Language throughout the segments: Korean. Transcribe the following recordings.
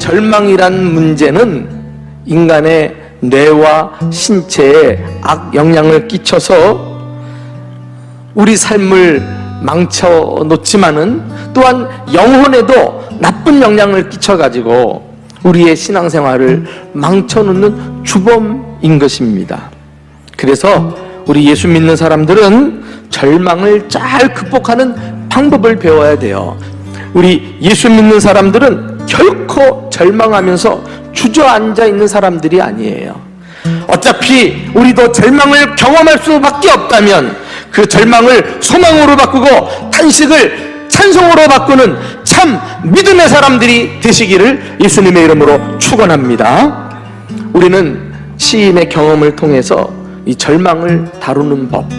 절망이란 문제는 인간의 뇌와 신체에 악영향을 끼쳐서 우리 삶을 망쳐놓지만은 또한 영혼에도 나쁜 영향을 끼쳐가지고 우리의 신앙생활을 망쳐놓는 주범인 것입니다. 그래서 우리 예수 믿는 사람들은 절망을 잘 극복하는 방법을 배워야 돼요. 우리 예수 믿는 사람들은 결코 절망하면서 주저앉아 있는 사람들이 아니에요. 어차피 우리도 절망을 경험할 수밖에 없다면 그 절망을 소망으로 바꾸고 탄식을 찬송으로 바꾸는 참 믿음의 사람들이 되시기를 예수님의 이름으로 축원합니다. 우리는 시인의 경험을 통해서 이 절망을 다루는 법,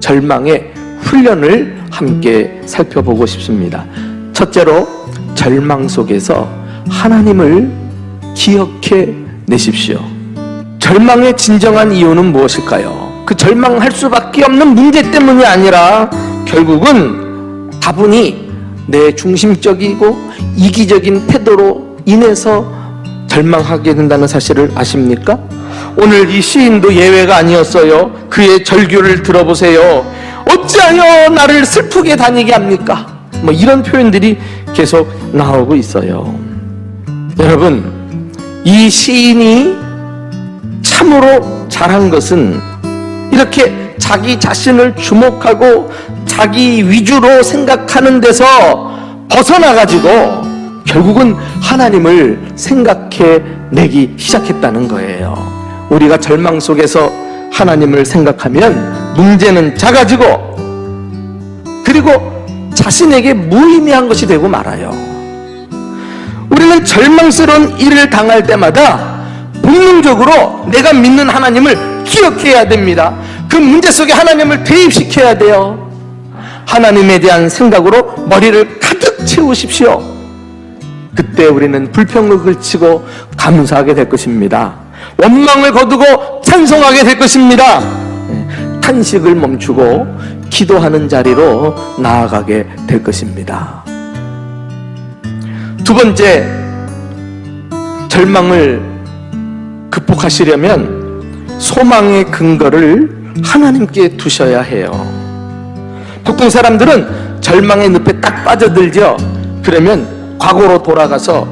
절망의 훈련을 함께 살펴보고 싶습니다. 첫째로, 절망 속에서 하나님을 기억해 내십시오. 절망의 진정한 이유는 무엇일까요? 그 절망할 수밖에 없는 문제 때문이 아니라 결국은 다분히 내 중심적이고 이기적인 태도로 인해서 절망하게 된다는 사실을 아십니까? 오늘 이 시인도 예외가 아니었어요. 그의 절규를 들어보세요. 어찌하여 나를 슬프게 다니게 합니까? 뭐 이런 표현들이 계속 나오고 있어요. 여러분, 이 시인이 참으로 잘한 것은 이렇게 자기 자신을 주목하고 자기 위주로 생각하는 데서 벗어나가지고 결국은 하나님을 생각해 내기 시작했다는 거예요. 우리가 절망 속에서 하나님을 생각하면 문제는 작아지고 그리고 자신에게 무의미한 것이 되고 말아요. 우리는 절망스러운 일을 당할 때마다 본능적으로 내가 믿는 하나님을 기억해야 됩니다. 그 문제 속에 하나님을 대입시켜야 돼요. 하나님에 대한 생각으로 머리를 가득 채우십시오. 그때 우리는 불평을 그치고 감사하게 될 것입니다. 원망을 거두고 찬송하게 될 것입니다. 탄식을 멈추고 기도하는 자리로 나아가게 될 것입니다. 두 번째, 절망을 극복하시려면 소망의 근거를 하나님께 두셔야 해요. 보통 사람들은 절망의 늪에 딱 빠져들죠. 그러면 과거로 돌아가서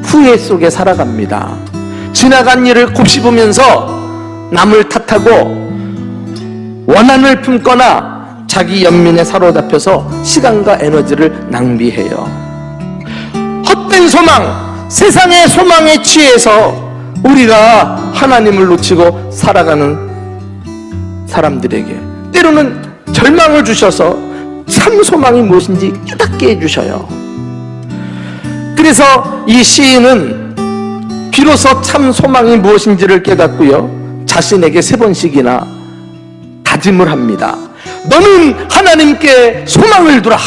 후회 속에 살아갑니다. 지나간 일을 곱씹으면서 남을 탓하고 원한을 품거나 자기 연민에 사로잡혀서 시간과 에너지를 낭비해요. 헛된 소망, 세상의 소망에 취해서 우리가 하나님을 놓치고 살아가는 사람들에게 때로는 절망을 주셔서 참 소망이 무엇인지 깨닫게 해주셔요. 그래서 이 시인은 비로소 참 소망이 무엇인지를 깨닫고요, 자신에게 3번씩이나 다짐을 합니다. 너는 하나님께 소망을 두라.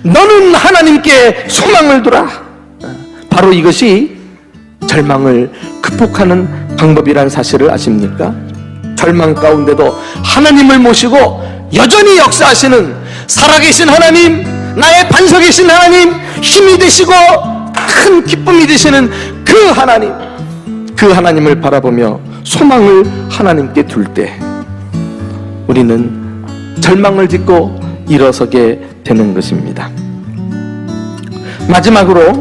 너는 하나님께 소망을 두라. 바로 이것이 절망을 극복하는 방법이라는 사실을 아십니까? 절망 가운데도 하나님을 모시고 여전히 역사하시는 살아계신 하나님, 나의 반석이신 하나님, 힘이 되시고 큰 기쁨이 되시는 그 하나님을 바라보며 소망을 하나님께 둘 때 우리는 절망을 딛고 일어서게 되는 것입니다. 마지막으로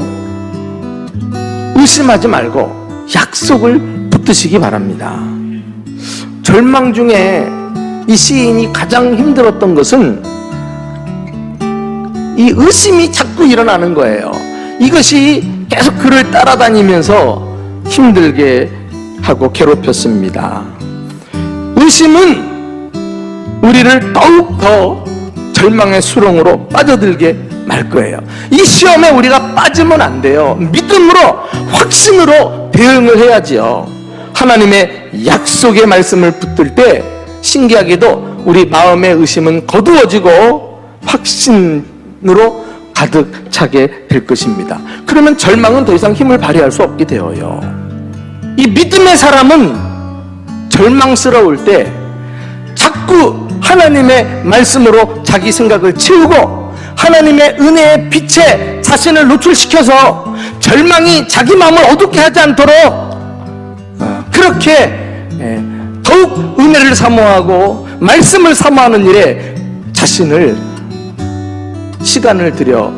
의심하지 말고 약속을 붙드시기 바랍니다. 절망 중에 이 시인이 가장 힘들었던 것은 이 의심이 자꾸 일어나는 거예요. 이것이 계속 그를 따라다니면서 힘들게 하고 괴롭혔습니다. 의심은 우리를 더욱더 절망의 수렁으로 빠져들게 말 거예요. 이 시험에 우리가 빠지면 안 돼요. 믿음으로, 확신으로 대응을 해야지요. 하나님의 약속의 말씀을 붙들 때 신기하게도 우리 마음의 의심은 거두어지고 확신으로 가득 차게 될 것입니다. 그러면 절망은 더 이상 힘을 발휘할 수 없게 되어요. 이 믿음의 사람은 절망스러울 때 자꾸 하나님의 말씀으로 자기 생각을 채우고 하나님의 은혜의 빛에 자신을 노출시켜서 절망이 자기 마음을 어둡게 하지 않도록 그렇게 더욱 은혜를 사모하고 말씀을 사모하는 일에 자신을 시간을 들여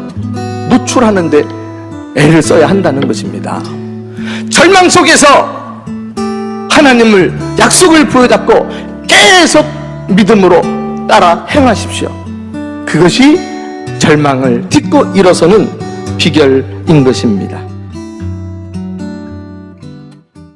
노출하는데 애를 써야 한다는 것입니다. 절망 속에서 하나님을 약속을 부여잡고 계속 믿음으로 따라 행하십시오. 그것이 절망을 딛고 일어서는 비결인 것입니다.